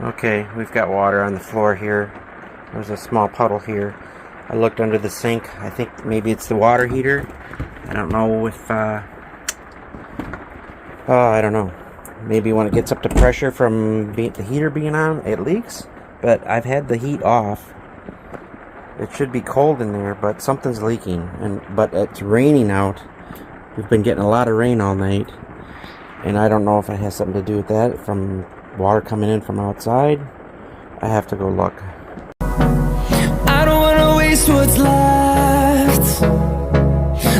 Okay, we've got water on the floor here. There's a small puddle here. I looked under the sink. I think maybe it's the water heater. I don't know if, I don't know. Maybe when it gets up to pressure from the heater being on, it leaks. But I've had the heat off. It should be cold in there, but something's leaking. But it's raining out. We've been getting a lot of rain all night. And I don't know if it has something to do with that, from water coming in from outside. I have to go look. I don't wanna waste what's left.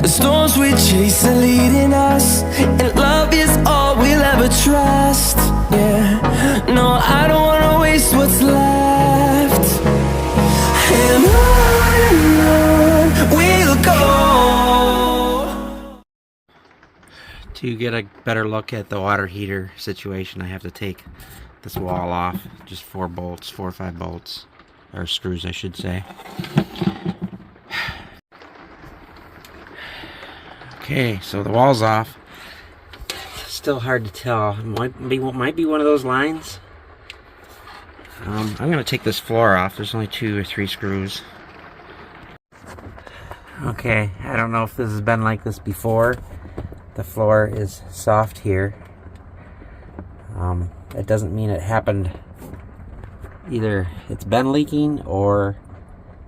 The storms we chase are leading us, and love is all we'll ever trust. Yeah, no, I don't wanna waste what's left. And on we'll go. To get a better look at the water heater situation, I have to take this wall off. Just 4 or 5 bolts, or screws I should say. Okay, so the wall's off. Still hard to tell. It might be one of those lines. I'm going to take this floor off. There's only 2 or 3 screws. Okay, I don't know if this has been like this before. The floor is soft here. It doesn't mean it happened. Either it's been leaking, or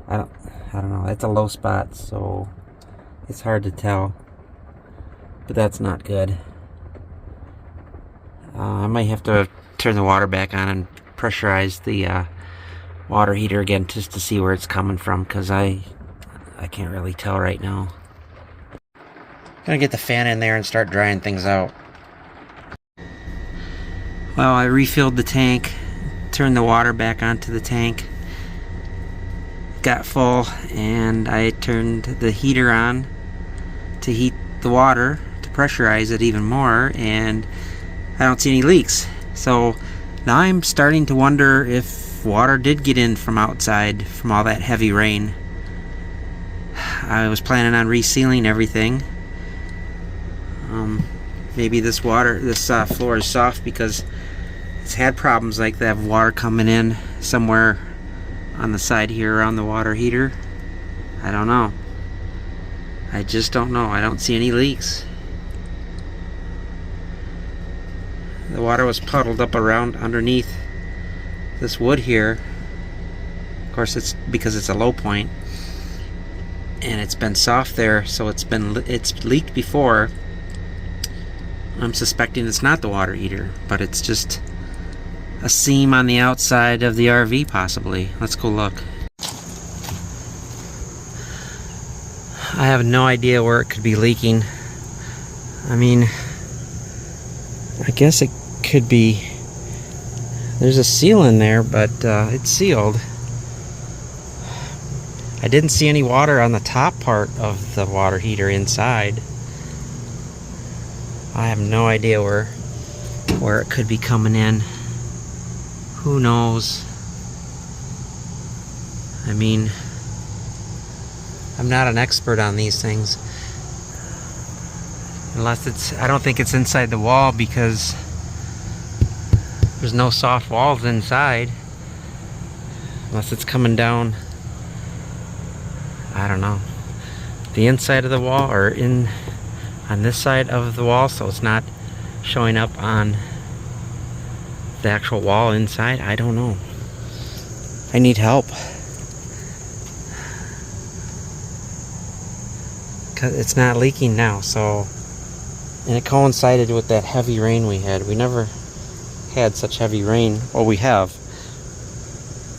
I don't know. It's a low spot, so it's hard to tell. But that's not good. I might have to turn the water back on and pressurize the water heater again, just to see where it's coming from, because I can't really tell right now. Gonna get the fan in there and start drying things out. Well, I refilled the tank, turned the water back onto the tank, got full, and I turned the heater on to heat the water, to pressurize it even more, and I don't see any leaks. So now I'm starting to wonder if water did get in from outside from all that heavy rain. I was planning on resealing everything. Maybe this floor is soft because it's had problems like that of water coming in somewhere on the side here around the water heater. I don't know. I just don't know. I don't see any leaks. The water was puddled up around underneath this wood here. Of course, it's because it's a low point, and it's been soft there, so it's leaked before. I'm suspecting it's not the water heater, but it's just a seam on the outside of the RV possibly. Let's go look. I have no idea where it could be leaking. I mean, I guess it could be, there's a seal in there, but it's sealed. I didn't see any water on the top part of the water heater inside. I have no idea where it could be coming in. Who knows? I mean, I'm not an expert on these things. Unless I don't think it's inside the wall, because there's no soft walls inside. Unless it's coming down, I don't know, the inside of the wall, or on this side of the wall, so it's not showing up on the actual wall inside. I don't know. I need help. Cause it's not leaking now, so, and it coincided with that heavy rain we had. We never had such heavy rain. Well, we have,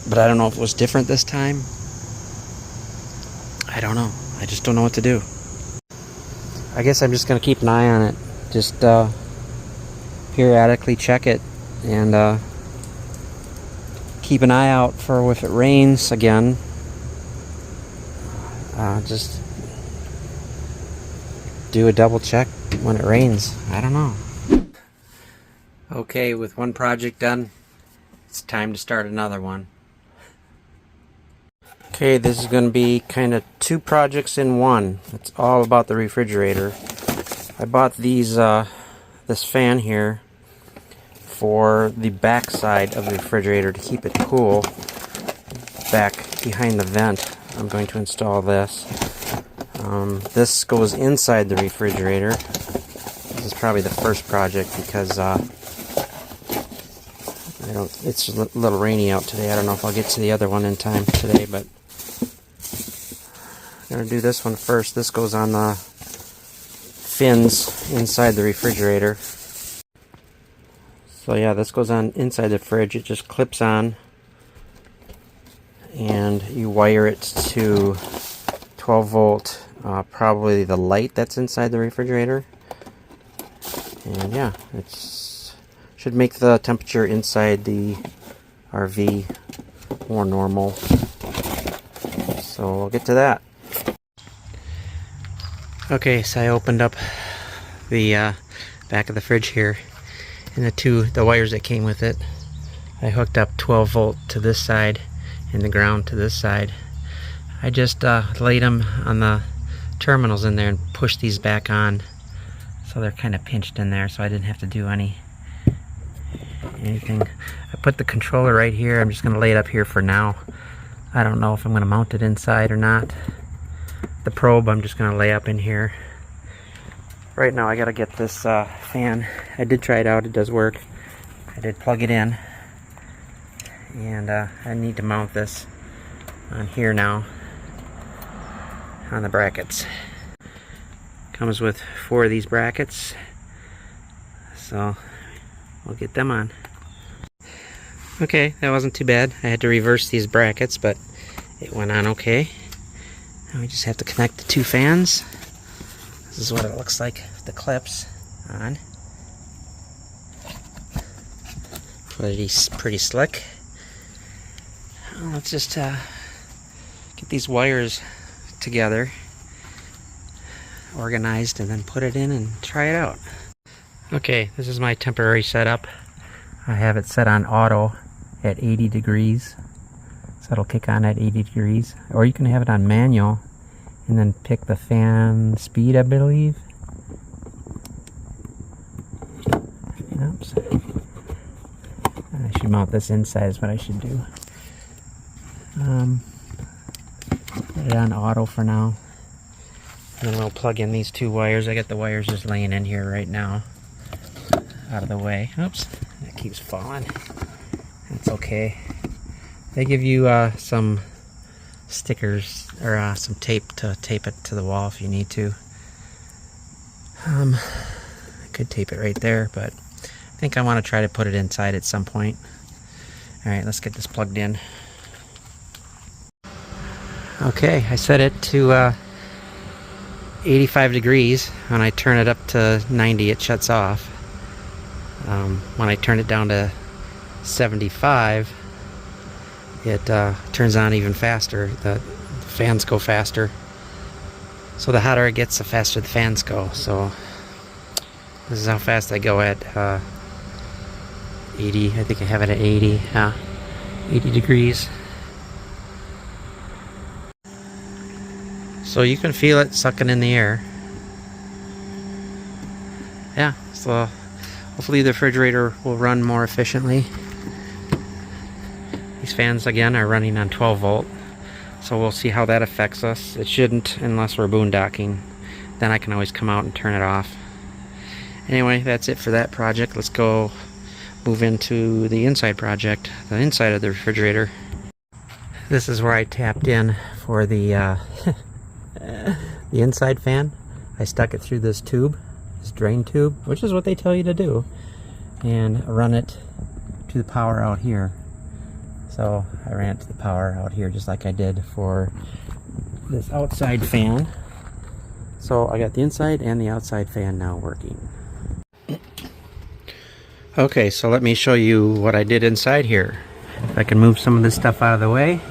but I don't know if it was different this time. I don't know. I just don't know what to do. I guess I'm just going to keep an eye on it. Just periodically check it, and keep an eye out for if it rains again. Just do a double check when it rains. I don't know. Okay, with one project done, it's time to start another one. Okay, this is going to be kind of 2 projects in one. It's all about the refrigerator. I bought these this fan here for the back side of the refrigerator to keep it cool. Back behind the vent, I'm going to install this. This goes inside the refrigerator. This is probably the first project because it's a little rainy out today. I don't know if I'll get to the other one in time today, but I'm going to do this one first. This goes on the fins inside the refrigerator. So yeah, this goes on inside the fridge. It just clips on and you wire it to 12 volt, probably the light that's inside the refrigerator. And yeah, it should make the temperature inside the RV more normal. So we'll get to that. Okay, so I opened up the back of the fridge here, and the wires that came with it. I hooked up 12 volt to this side and the ground to this side. I just laid them on the terminals in there and pushed these back on, so they're kind of pinched in there, so I didn't have to do anything. I put the controller right here. I'm just going to lay it up here for now. I don't know if I'm going to mount it inside or not. The probe I'm just going to lay up in here. Right now I got to get this fan. I did try it out. It does work. I did plug it in. And I need to mount this on here now, on the brackets. Comes with 4 of these brackets, so we'll get them on. Okay, that wasn't too bad. I had to reverse these brackets, but it went on okay. Now we just have to connect the 2 fans. This is what it looks like with the clips on. Pretty slick. Let's just get these wires together, organized, and then put it in and try it out. Okay, this is my temporary setup. I have it set on auto at 80 degrees. So it'll kick on at 80 degrees. Or you can have it on manual and then pick the fan speed, I believe. Oops. I should mount this inside is what I should do. Put it on auto for now. And then we'll plug in these 2 wires. I got the wires just laying in here right now. Out of the way. Oops. That keeps falling. It's okay. They give you some stickers or some tape to tape it to the wall if you need to. I could tape it right there, but I think I want to try to put it inside at some point. Alright, let's get this plugged in. Okay, I set it to 85 degrees. When I turn it up to 90, it shuts off. When I turn it down to 75, it turns on even faster. The fans go faster. So the hotter it gets, the faster the fans go. So this is how fast I go at 80. I think I have it at 80. 80 degrees. So you can feel it sucking in the air. Yeah, so hopefully the refrigerator will run more efficiently. These fans again are running on 12 volt. So we'll see how that affects us. It shouldn't unless we're boondocking. Then I can always come out and turn it off. Anyway, that's it for that project. Let's go move into the inside project, the inside of the refrigerator. This is where I tapped in for the the inside fan. I stuck it through this tube, this drain tube, which is what they tell you to do, and run it to the power out here. So I ran it to the power out here just like I did for this outside fan. So I got the inside and the outside fan now working. Okay, so let me show you what I did inside here. If I can move some of this stuff out of the way.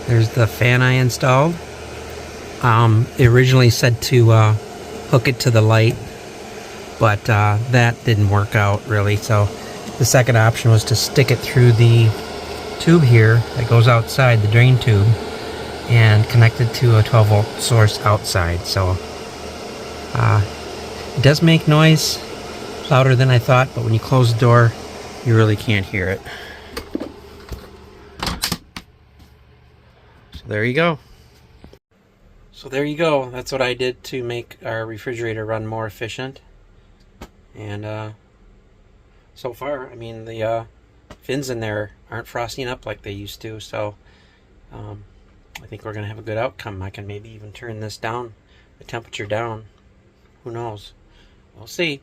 There's the fan I installed. It originally said to hook it to the light, but that didn't work out really. So the second option was to stick it through the tube here that goes outside, the drain tube, and connect it to a 12 volt source outside. So it does make noise. louder than I thought, but when you close the door, you really can't hear it. So there you go. That's what I did to make our refrigerator run more efficient. And so far, I mean, the fins in there aren't frosting up like they used to, so I think we're going to have a good outcome. I can maybe even turn this down, the temperature down. Who knows? We'll see.